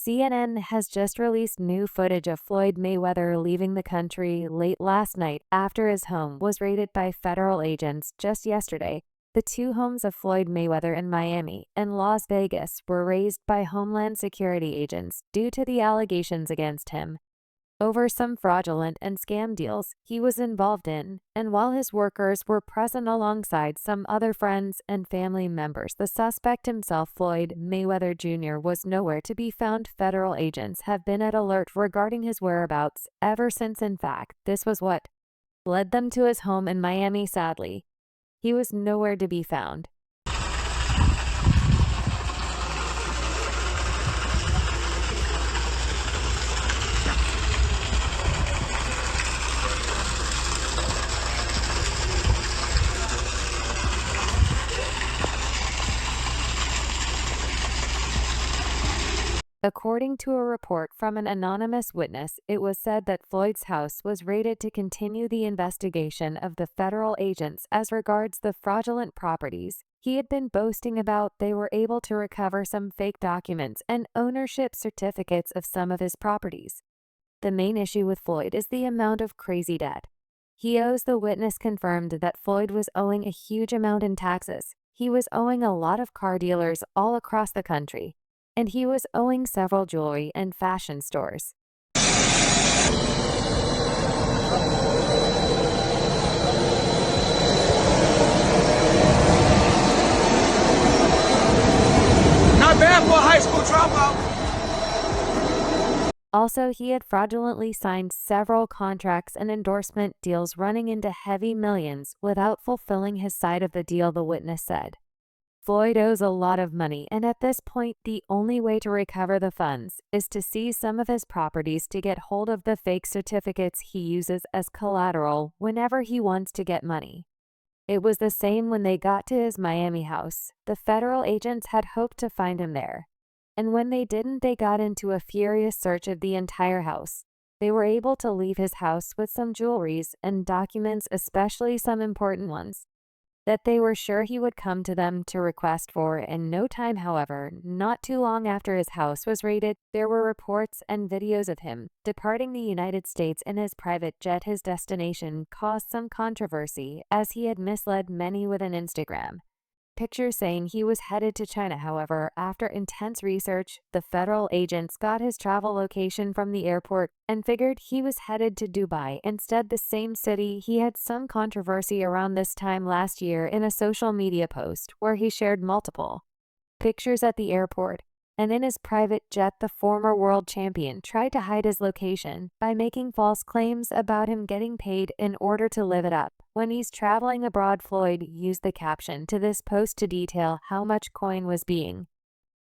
CNN has just released new footage of Floyd Mayweather leaving the country late last night after his home was raided by federal agents just yesterday. The two homes of Floyd Mayweather in Miami and Las Vegas were raided by Homeland Security agents due to the allegations against him over some fraudulent and scam deals he was involved in, and while his workers were present alongside some other friends and family members, the suspect himself, Floyd Mayweather Jr., was nowhere to be found. Federal agents have been at alert regarding his whereabouts ever since. In fact, this was what led them to his home in Miami. Sadly, he was nowhere to be found. According to a report from an anonymous witness, it was said that Floyd's house was raided to continue the investigation of the federal agents as regards the fraudulent properties he had been boasting about. They were able to recover some fake documents and ownership certificates of some of his properties. The main issue with Floyd is the amount of crazy debt he owes. The witness confirmed that Floyd was owing a huge amount in taxes. He was owing a lot of car dealers all across the country, and he was owing several jewelry and fashion stores. Not bad for a high school dropout. Also, he had fraudulently signed several contracts and endorsement deals running into heavy millions without fulfilling his side of the deal, the witness said. Floyd owes a lot of money, and at this point, the only way to recover the funds is to seize some of his properties to get hold of the fake certificates he uses as collateral whenever he wants to get money. It was the same when they got to his Miami house. The federal agents had hoped to find him there, and when they didn't, they got into a furious search of the entire house. They were able to leave his house with some jewelries and documents, especially some important ones that they were sure he would come to them to request for. In no time, however, not too long after his house was raided, there were reports and videos of him departing the United States in his private jet. His destination caused some controversy as he had misled many with an Instagram picture saying he was headed to China. However, after intense research, the federal agents got his travel location from the airport and figured he was headed to Dubai instead, the same city he had some controversy around this time last year in a social media post where he shared multiple pictures at the airport. And in his private jet, the former world champion tried to hide his location by making false claims about him getting paid in order to live it up. When he's traveling abroad, Floyd used the caption to this post to detail how much coin was being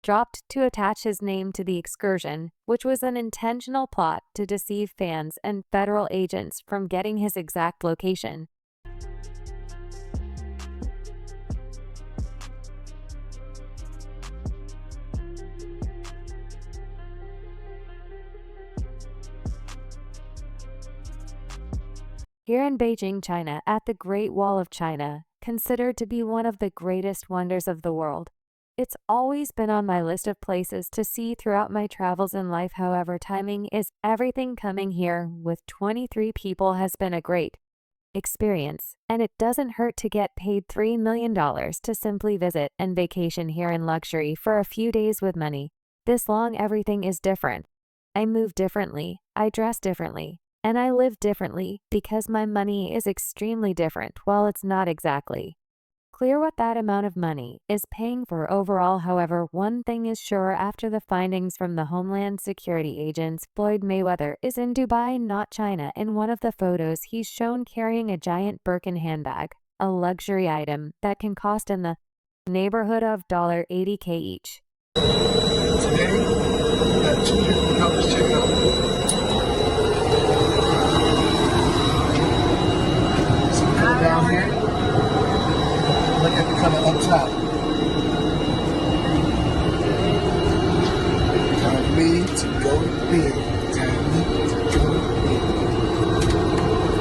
dropped to attach his name to the excursion, which was an intentional plot to deceive fans and federal agents from getting his exact location. Here in Beijing, China, at the Great Wall of China, considered to be one of the greatest wonders of the world. It's always been on my list of places to see throughout my travels in life. However, timing is everything. Coming here with 23 people has been a great experience, and it doesn't hurt to get paid $3 million to simply visit and vacation here in luxury for a few days with money this long. Everything is different. I move differently, I dress differently, and I live differently because my money is extremely different. While it's not exactly clear what that amount of money is paying for overall, however, one thing is sure: after the findings from the Homeland Security agents, Floyd Mayweather is in Dubai, not China. In one of the photos, he's shown carrying a giant Birkin handbag, a luxury item that can cost in the neighborhood of $80K each. Today, we got two different colors. Check it out. Down here, look at the color up top. Time for me to go to bed. Time for me to go to bed.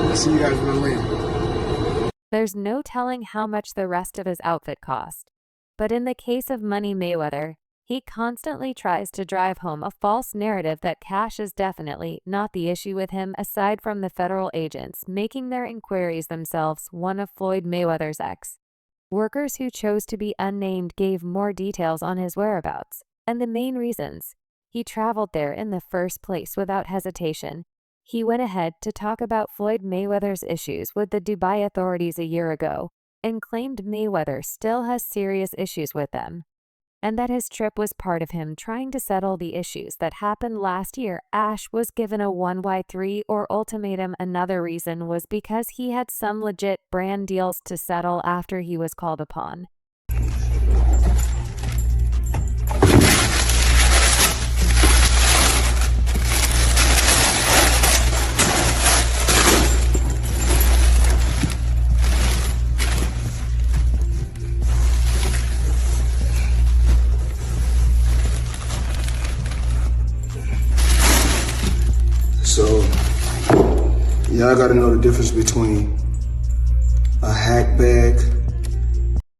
I'll see you guys when I land. There's no telling how much the rest of his outfit cost. But in the case of Money Mayweather, He constantly tries to drive home a false narrative that cash is definitely not the issue with him, aside from the federal agents making their inquiries themselves. One of Floyd Mayweather's ex-workers who chose to be unnamed gave more details on his whereabouts and the main reasons he traveled there in the first place. Without hesitation, he went ahead to talk about Floyd Mayweather's issues with the Dubai authorities a year ago and claimed Mayweather still has serious issues with them, and that his trip was part of him trying to settle the issues that happened last year. Ash was given a 1y3 or ultimatum. Another reason was because he had some legit brand deals to settle after he was called upon. So, y'all gotta know the difference between a hack bag.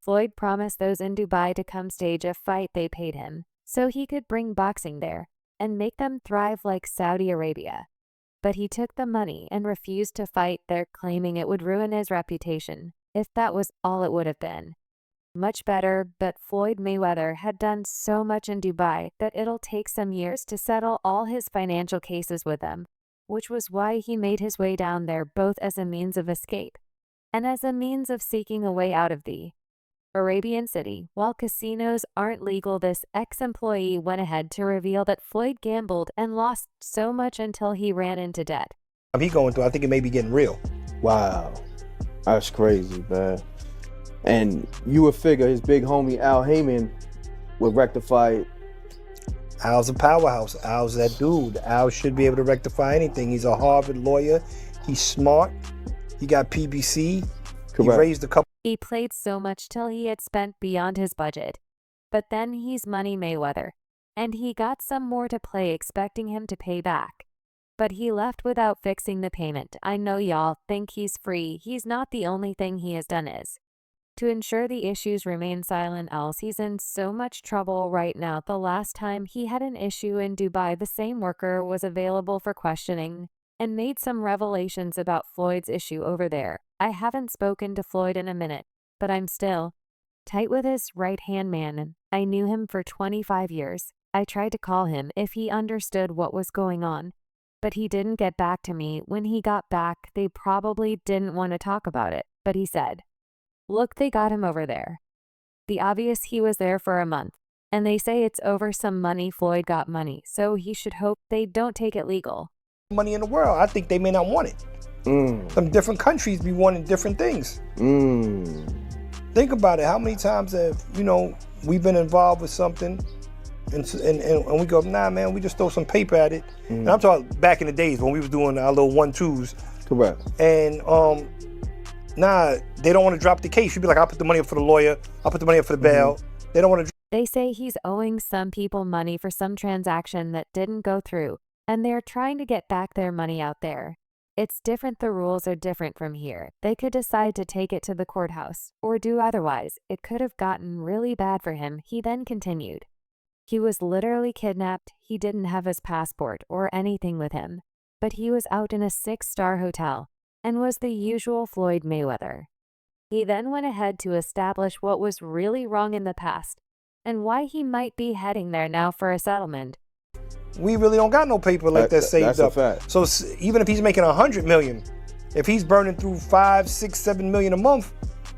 Floyd promised those in Dubai to come stage a fight they paid him, so he could bring boxing there and make them thrive like Saudi Arabia. But he took the money and refused to fight there, claiming it would ruin his reputation. If that was all it would have been much better, but Floyd Mayweather had done so much in Dubai that it'll take some years to settle all his financial cases with them, which was why he made his way down there, both as a means of escape and as a means of seeking a way out of the Arabian city. While casinos aren't legal, this ex-employee went ahead to reveal that Floyd gambled and lost so much until he ran into debt. He going through, I think it may be getting real. Wow, that's crazy, man. And you would figure his big homie Al Heyman would rectify it. Al's a powerhouse. Al's that dude. Al should be able to rectify anything. He's a Harvard lawyer. He's smart. He got PBC. Correct. He raised a couple. He played so much till he had spent beyond his budget. But then he's Money Mayweather, and he got some more to play, expecting him to pay back. But he left without fixing the payment. I know y'all think he's free. He's not. The only thing he has done is to ensure the issues remain silent, else he's in so much trouble right now. The last time he had an issue in Dubai, the same worker was available for questioning and made some revelations about Floyd's issue over there. I haven't spoken to Floyd in a minute, but I'm still tight with his right-hand man. I knew him for 25 years. I tried to call him if he understood what was going on, but he didn't get back to me. When he got back, they probably didn't want to talk about it, but he said, "Look, they got him over there. The obvious, he was there for a month, and they say it's over some money. Floyd got money, so he should hope they don't take it legal." Money in the world. I think they may not want it. Some different countries be wanting different things. Think about it. How many times have, we've been involved with something and we go, nah, man, we just throw some paper at it. And I'm talking back in the days when we was doing our little 1-2s. Correct. And nah, they don't want to drop the case. You'd be like, I'll put the money up for the lawyer. I'll put the money up for the bail. They don't want to. They say he's owing some people money for some transaction that didn't go through, and they're trying to get back their money out there. It's different. The rules are different from here. They could decide to take it to the courthouse or do otherwise. It could have gotten really bad for him. He then continued. He was literally kidnapped. He didn't have his passport or anything with him, but he was out in a 6-star hotel and was the usual Floyd Mayweather. He then went ahead to establish what was really wrong in the past and why he might be heading there now for a settlement. We really don't got no paper like that saved that's up. a fact. So even if he's making $100 million, if he's burning through $5, $6, $7 million a month,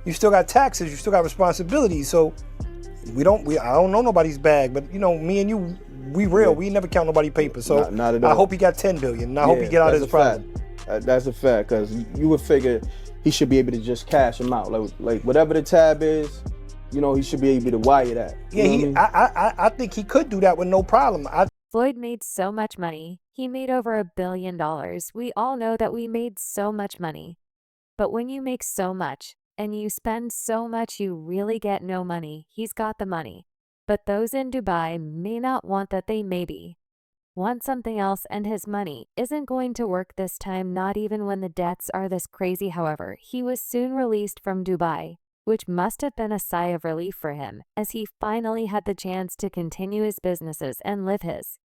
you still got taxes, you still got responsibilities. So I don't know nobody's bag, but me and you, we real. We never count nobody's paper. So not at all. I hope he got $10 billion. And I hope he get out of his problem. That's a fact, because you would figure he should be able to just cash him out. Like whatever the tab is, he should be able to wire that. I think he could do that with no problem. Floyd made so much money. He made over $1 billion. We all know that we made so much money. But when you make so much and you spend so much, you really get no money. He's got the money. But those in Dubai may not want that. They maybe want something else, and his money isn't going to work this time, not even when the debts are this crazy. However, he was soon released from Dubai which must have been a sigh of relief for him as he finally had the chance to continue his businesses and live his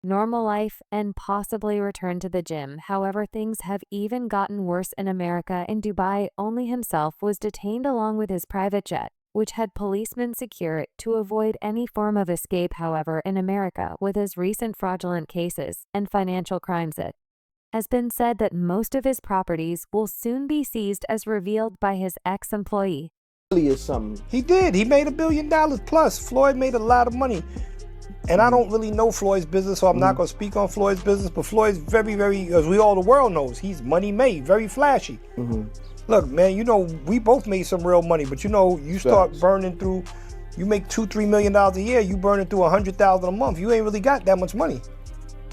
normal life and possibly return to the gym. However, things have even gotten worse in America. In Dubai, only himself was detained along with his private jet, which had policemen secure it to avoid any form of escape. However, in America, with his recent fraudulent cases and financial crimes, it has been said that most of his properties will soon be seized, as revealed by his ex-employee. Is something. He did. He made $1 billion plus. Floyd made a lot of money. And I don't really know Floyd's business, so I'm not going to speak on Floyd's business. But Floyd's very, very, as we all the world knows, he's money made, very flashy. Look, man, you know, we both made some real money, but you know, you start burning through, you make $2-3 million a year, you burning through $100,000 a month. You ain't really got that much money.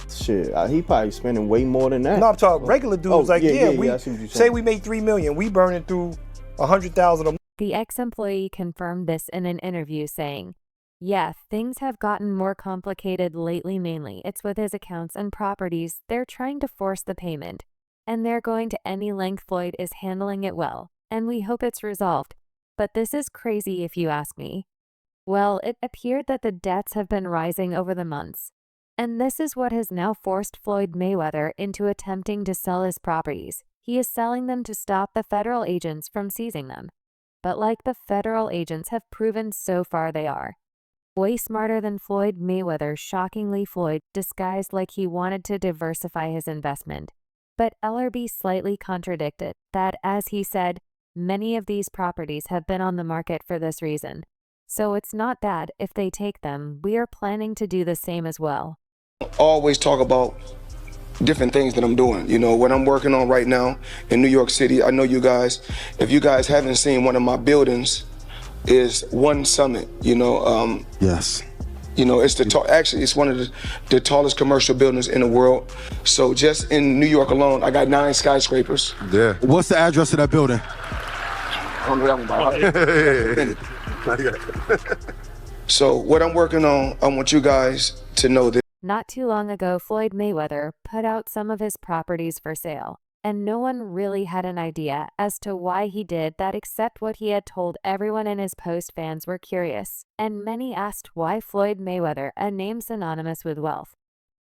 Shit, he probably spending way more than that. No, I'm talking regular dudes. I we see what you're say saying. we made $3 million, we burning through $100,000 a month. The ex-employee confirmed this in an interview, saying, "Yeah, things have gotten more complicated lately. Mainly, it's with his accounts and properties. They're trying to force the payment, and they're going to any length. Floyd is handling it well, and we hope it's resolved. But this is crazy if you ask me." Well, it appeared that the debts have been rising over the months, and this is what has now forced Floyd Mayweather into attempting to sell his properties. He is selling them to stop the federal agents from seizing them. But like the federal agents have proven so far, they are way smarter than Floyd Mayweather. Shockingly, Floyd disguised like he wanted to diversify his investment. But LRB slightly contradicted that, as he said, many of these properties have been on the market for this reason. So it's not bad if they take them. We are planning to do the same as well. Always talk about different things that I'm doing. You know, what I'm working on right now in New York City. I know you guys, if you guys haven't seen one of my buildings, is One Summit. You know, Yes. you know, it's actually it's one of the tallest commercial buildings in the world. So just in New York alone, I got 9 skyscrapers. Yeah. What's the address of that building? I don't know that one by heart. So what I'm working on, I want you guys to know that. Not too long ago, Floyd Mayweather put out some of his properties for sale, and no one really had an idea as to why he did that except what he had told everyone in his post. Fans were curious, and many asked why Floyd Mayweather, a name synonymous with wealth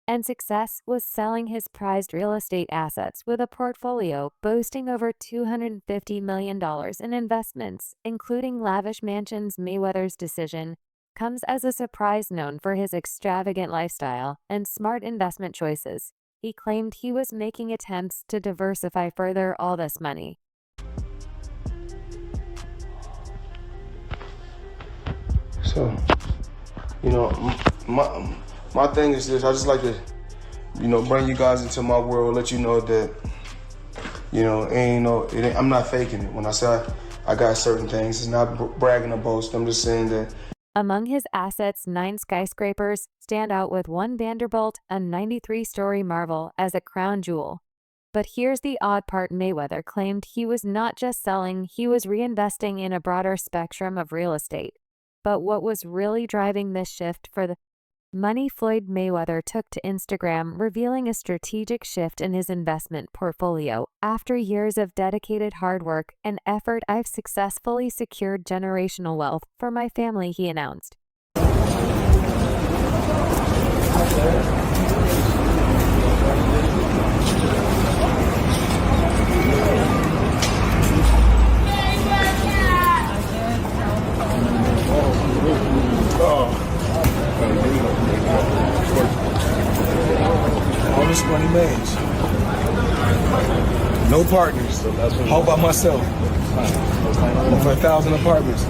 and success, was selling his prized real estate assets with a portfolio boasting over $250 million in investments, including lavish mansions. Mayweather's decision comes as a surprise, known for his extravagant lifestyle and smart investment choices. He claimed he was making attempts to diversify further all this money. So, you know, my thing is this. I just like to, you know, bring you guys into my world, let you know that, you know, I'm not faking it. When I say I got certain things, it's not bragging or boast. I'm just saying that. Among his assets, 9 skyscrapers stand out, with one Vanderbilt, a 93-story marvel, as a crown jewel. But here's the odd part: Mayweather claimed he was not just selling, he was reinvesting in a broader spectrum of real estate. But what was really driving this shift for the money? Floyd Mayweather took to Instagram, revealing a strategic shift in his investment portfolio. "After years of dedicated hard work and effort, I've successfully secured generational wealth for my family," he announced. All this money made. No partners. All by myself. Over 1,000 apartments.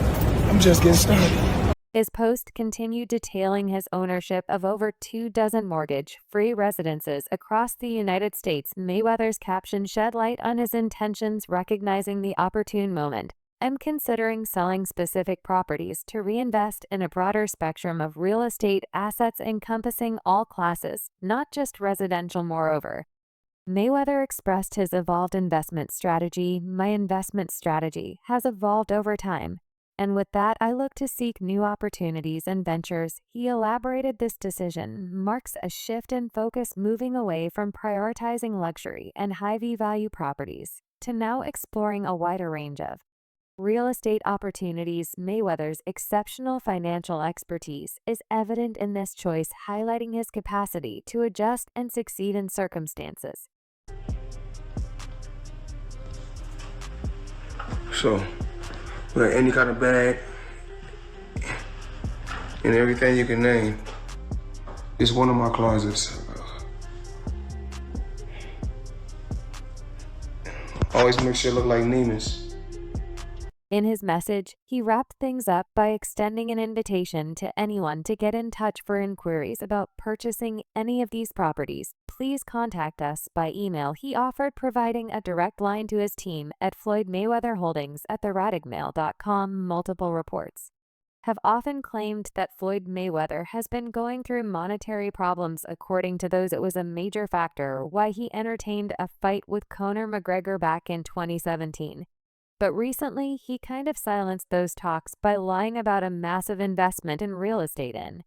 I'm just getting started. His post continued detailing his ownership of over 24 mortgage-free residences across the United States. Mayweather's caption shed light on his intentions, recognizing the opportune moment. "I'm considering selling specific properties to reinvest in a broader spectrum of real estate assets encompassing all classes, not just residential." Moreover, Mayweather expressed his evolved investment strategy. "My investment strategy has evolved over time, and with that I look to seek new opportunities and ventures." He elaborated, "This decision marks a shift in focus, moving away from prioritizing luxury and high-value properties to now exploring a wider range of real estate opportunities. Mayweather's exceptional financial expertise is evident in this choice, highlighting his capacity to adjust and succeed in circumstances. So, like any kind of bag and everything you can name is one of my closets. Always make sure it look like Neiman's. In his message, he wrapped things up by extending an invitation to anyone to get in touch for inquiries about purchasing any of these properties. Please contact us by email. He offered providing a direct line to his team at Floyd Mayweather Holdings at theradicmail.com. Multiple reports have often claimed that Floyd Mayweather has been going through monetary problems. According to those, it was a major factor why he entertained a fight with Conor McGregor back in 2017. But recently, he kind of silenced those talks by lying about a massive investment in real estate in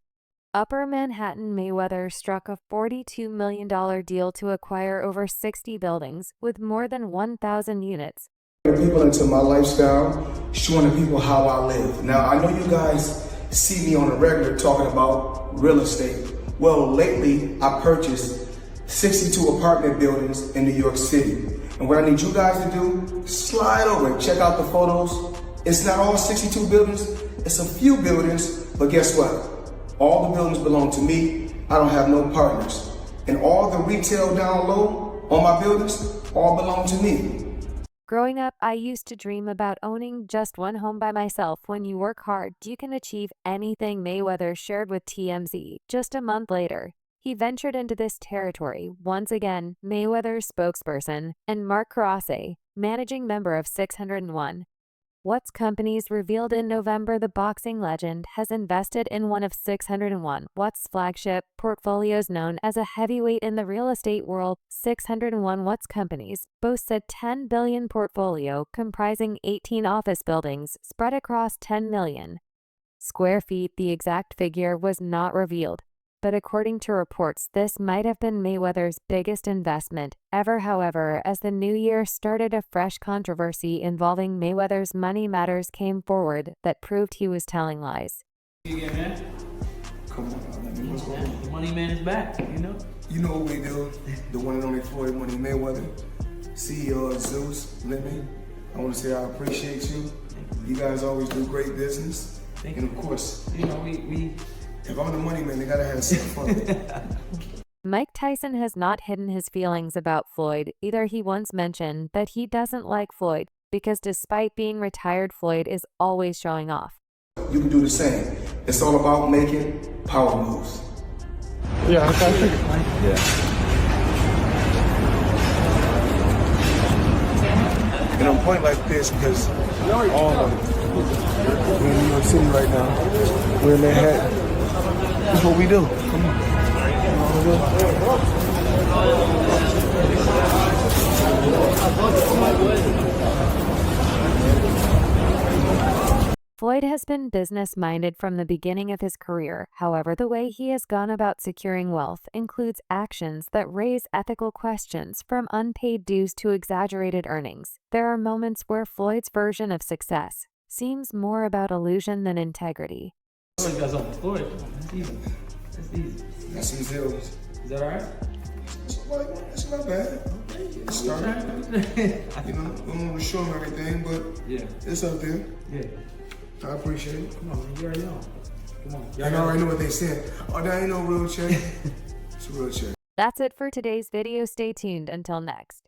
Upper Manhattan. Mayweather struck a $42 million deal to acquire over 60 buildings with more than 1,000 units. People into my lifestyle, showing the people how I live. Now, I know you guys see me on a regular talking about real estate. Well, lately, I purchased 62 apartment buildings in New York City. And what I need you guys to do, slide over and check out the photos. It's not all 62 buildings, it's a few buildings, but guess what? All the buildings belong to me. I don't have no partners. And all the retail down low on my buildings all belong to me. Growing up, I used to dream about owning just one home by myself. When you work hard, you can achieve anything. Mayweather shared with TMZ. Just a month later, he ventured into this territory. Once again, Mayweather's spokesperson and Mark Carrassi, managing member of 601 Watts Companies, revealed in November the boxing legend has invested in one of 601 Watts' flagship portfolios. Known as a heavyweight in the real estate world, 601 Watts Companies boasts a $10 billion portfolio comprising 18 office buildings spread across 10 million square feet. The exact figure was not revealed, but according to reports, this might have been Mayweather's biggest investment ever. However, as the new year started, a fresh controversy involving Mayweather's money matters came forward that proved he was telling lies. Again, man. Come on, what's going on? The money man is back, you know? You know what we do. The one and only Floyd Money Mayweather, CEO of Zeus Living. I want to say I appreciate you. You guys always do great business. Thank and you. of course, You know, we if I'm the money man, they gotta have some fun. Mike Tyson has not hidden his feelings about Floyd either. He once mentioned that he doesn't like Floyd because despite being retired, Floyd is always showing off. You can do the same. It's all about making power moves. Yeah, I think. And I'm pointing like this because all of it. We're in New York City right now. We're in Manhattan. That's what we do. Come on. Floyd has been business-minded from the beginning of his career. However, the way he has gone about securing wealth includes actions that raise ethical questions, from unpaid dues to exaggerated earnings. There are moments where Floyd's version of success seems more about illusion than integrity. you guys on the floor. That's easy. That's easy. Got some zeros. Is that all right? That's not bad. It's starting. You know, we don't want to show them everything, but Yeah. it's up there. Yeah. I appreciate it. Come on, man. You already know. Come on. I already know what they said. Oh, that ain't no real check. It's a real check. That's it for today's video. Stay tuned until next.